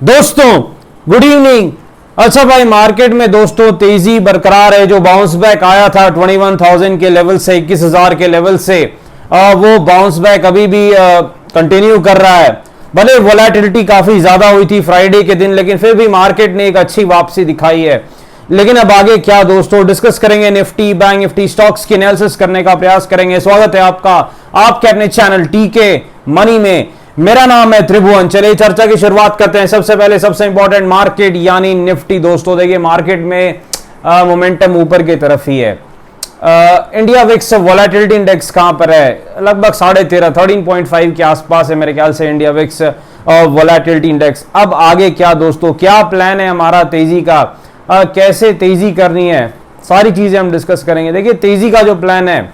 दोस्तों good evening. अच्छा भाई, मार्केट में दोस्तों तेजी बरकरार है। जो बाउंस बैक आया था 21,000 के लेवल से, 21,000 के लेवल से, वो बाउंस बैक अभी भी कंटिन्यू कर रहा है। भले वोलेटिलिटी काफी ज्यादा हुई थी फ्राइडे के दिन, लेकिन फिर भी मार्केट ने एक अच्छी वापसी दिखाई है। लेकिन अब आगे क्या दोस्तों, डिस्कस करेंगे निफ्टी, बैंक निफ्टी, स्टॉक्स की एनालिसिस करने का प्रयास करेंगे। स्वागत है आपका आपके अपने चैनल टीके मनी में। मेरा नाम है त्रिभुवन। चलिए चर्चा की शुरुआत करते हैं। सबसे पहले सबसे इंपॉर्टेंट मार्केट यानी निफ्टी। दोस्तों देखिए मार्केट में मोमेंटम ऊपर की तरफ ही है। इंडिया विक्स वोलेटिलिटी इंडेक्स कहां पर है? लगभग 13.5 के आसपास है मेरे ख्याल से इंडिया विक्स वोलेटिलिटी इंडेक्स। अब आगे क्या दोस्तों, क्या प्लान है हमारा तेजी का, कैसे तेजी करनी है, सारी चीजें हम डिस्कस करेंगे। देखिए तेजी का जो प्लान है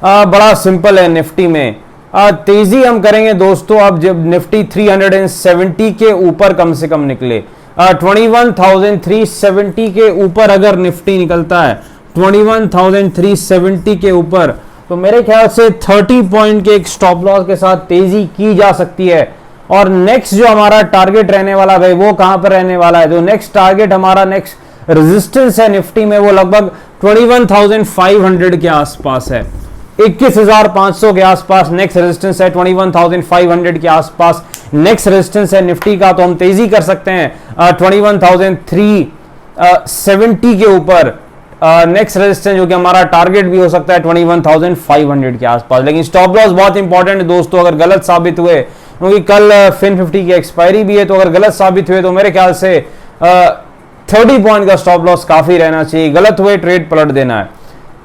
बड़ा सिंपल है। निफ्टी में तेजी हम करेंगे दोस्तों अब जब निफ्टी 370 के ऊपर कम से कम निकले। 21,370 के ऊपर अगर निफ्टी निकलता है 21,370 के ऊपर, तो मेरे ख्याल से 30 पॉइंट के एक स्टॉप लॉस के साथ तेजी की जा सकती है। और नेक्स्ट जो हमारा टारगेट रहने वाला भाई, वो कहां पर रहने वाला है? जो नेक्स्ट टारगेट हमारा, नेक्स्ट रेजिस्टेंस है निफ्टी में, वो लगभग 21,500 के आसपास है। 21,500 के आसपास नेक्स्ट रेजिस्टेंस है। 21,500 के आसपास नेक्स्ट रेजिस्टेंस है निफ्टी का। तो हम तेजी कर सकते हैं 21,370 के ऊपर। नेक्स्ट रेजिस्टेंस जो कि हमारा टारगेट भी हो सकता है 21,500 के आसपास। लेकिन स्टॉप लॉस बहुत इंपॉर्टेंट है दोस्तों। अगर गलत साबित हुए, क्योंकि कल फिन 50 की एक्सपायरी भी है, तो अगर गलत साबित हुए तो मेरे ख्याल से 30 पॉइंट का स्टॉप लॉस काफी रहना चाहिए। गलत हुए ट्रेड पलट देना है।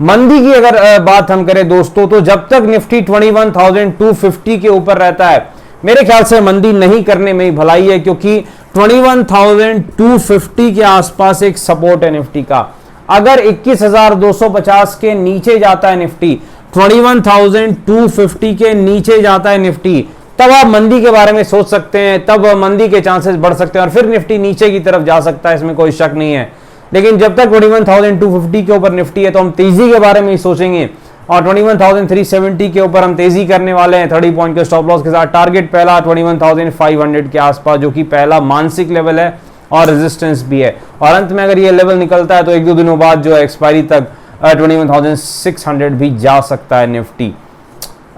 मंदी की अगर बात हम करें दोस्तों, तो जब तक निफ्टी 21,250 के ऊपर रहता है, मेरे ख्याल से मंदी नहीं करने में ही भलाई है, क्योंकि 21,250 के आसपास एक सपोर्ट है निफ्टी का। अगर 21,250 के नीचे जाता है निफ्टी, 21,250 के नीचे जाता है निफ्टी, तब आप मंदी के बारे में सोच सकते हैं, तब मंदी के चांसेस बढ़ सकते हैं और फिर निफ्टी नीचे की तरफ जा सकता है, इसमें कोई शक नहीं है। लेकिन जब तक 21,250 के ऊपर निफ्टी है तो हम तेजी के बारे में ही सोचेंगे। और 21,370 के ऊपर हम तेजी करने वाले हैं 30 पॉइंट के स्टॉप लॉस के साथ। टारगेट पहला 21,500 के आसपास, जो कि पहला मानसिक लेवल है और रेजिस्टेंस भी है। और अंत में अगर ये लेवल निकलता है तो एक दो दिनों बाद जो एक्सपायरी तक 21,600 भी जा सकता है निफ्टी।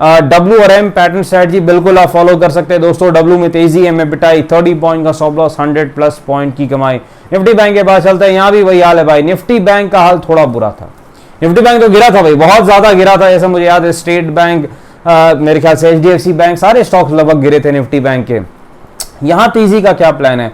डब्ल्यू और एम पैटर्न स्ट्रेटजी बिल्कुल आप फॉलो कर सकते हैं दोस्तों। डब्ल्यू में तेजी, एम में पिटाई, 30 पॉइंट का स्टॉप लॉस, 100+ पॉइंट की कमाई। निफ्टी बैंक के पास चलते हैं, यहां भी वही हाल है भाई। निफ्टी बैंक का हाल थोड़ा बुरा था। निफ्टी बैंक तो गिरा था भाई, बहुत ज्यादा गिरा था, जैसा मुझे याद है। स्टेट बैंक, मेरे ख्याल से HDFC बैंक, सारे स्टॉक्स लगभग गिरे थे निफ्टी बैंक के। यहां तेजी का क्या प्लान है?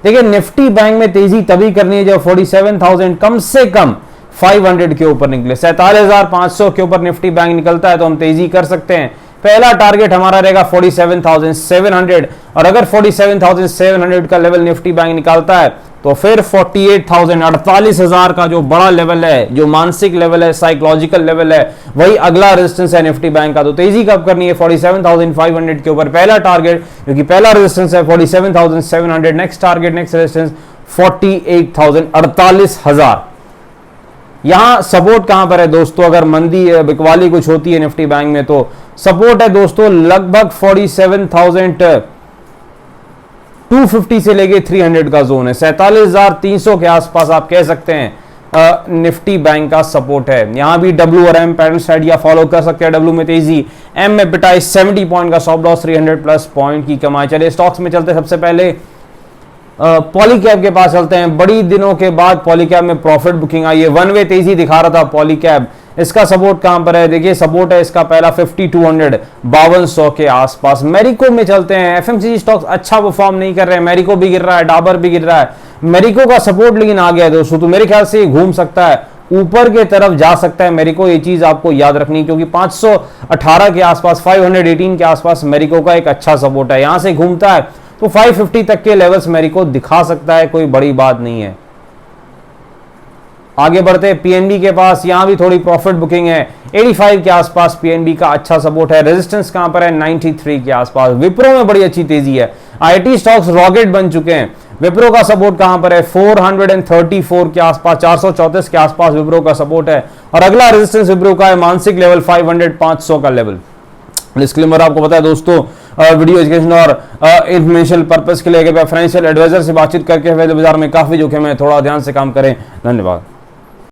देखिए निफ्टी बैंक में तेजी तभी करनी है जब 47,000 कम से कम 500 के ऊपर निकले। 47,500 के ऊपर निफ्टी बैंक निकलता है तो हम तेजी कर सकते हैं। पहला टारगेट हमारा रहेगा 47,700, और अगर 47,700 का लेवल निफ्टी बैंक निकालता है तो फिर 48,000, 48,000 का जो बड़ा लेवल है, जो मानसिक लेवल है, साइकोलॉजिकल लेवल है, वही अगला रेजिस्टेंस है निफ्टी बैंक का। तो तेजी कब करनी है? 47,500 के ऊपर पहला टारगेट, क्योंकि पहला रेजिस्टेंस है 47,700। Next target, next resistance 48,000, 48,000। यहां सपोर्ट कहां पर है दोस्तों? अगर मंदी बिकवाली कुछ होती है निफ्टी बैंक में तो सपोर्ट है दोस्तों लगभग 47,250 से लेके 300 का जोन है। 47,300 के आसपास आप कह सकते हैं निफ्टी बैंक का सपोर्ट है। यहां भी डब्ल्यू और एम पैटर्न स्ट्रेटजी फॉलो कर सकते हैं। डब्ल्यू में तेजी, एम में पिटाई, 70 पॉइंट का स्टॉप लॉस, 300+ पॉइंट की कमाई। चलिए स्टॉक्स में चलते हैं। सबसे पहले पॉलीकैब के पास चलते हैं। बड़ी दिनों के बाद पॉलीकैब में प्रॉफिट बुकिंग आई है। वन वे तेजी दिखा रहा था पॉलीकैब। इसका सपोर्ट कहां पर है? देखिए सपोर्ट है इसका पहला 5200, 5200 के आसपास। मेरिको में चलते हैं। एफएमसीजी स्टॉक्स अच्छा परफॉर्म नहीं कर रहे हैं। मेरिको भी गिर रहा है, डाबर भी गिर रहा है। मेरिको का सपोर्ट लेकिन आ गया है दोस्तों, तो मेरे ख्याल से घूम सकता है, ऊपर के तरफ जा सकता है मेरिको। ये चीज आपको याद रखनी, क्योंकि 518 के आसपास, 518 के आसपास मेरिको का एक अच्छा सपोर्ट है। यहां से घूमता है तो 550 तक के लेवल्स मेरिको दिखा सकता है, कोई बड़ी बात नहीं है। आगे बढ़ते हैं पीएनबी के पास। यहां भी थोड़ी प्रॉफिट बुकिंग है। 85 के आसपास पीएनबी का अच्छा सपोर्ट है। रेजिस्टेंस कहां पर है? 93 के आसपास। विप्रो में बड़ी अच्छी तेजी है। आईटी स्टॉक्स रॉकेट बन चुके हैं। विप्रो का सपोर्ट कहां पर है? 434 के आसपास, 434 के आसपास विप्रो का सपोर्ट है। और अगला रेजिस्टेंस विप्रो का है मानसिक लेवल 500, 500 का लेवल। डिस्क्लेमर आपको पता है दोस्तों, वीडियो एजुकेशन और इंफॉर्मेशन पर्पस के लिए फाइनेंशियल एडवाइजर से बातचीत करके बाजार में काफी जोखिम है, थोड़ा ध्यान से काम करें। धन्यवाद।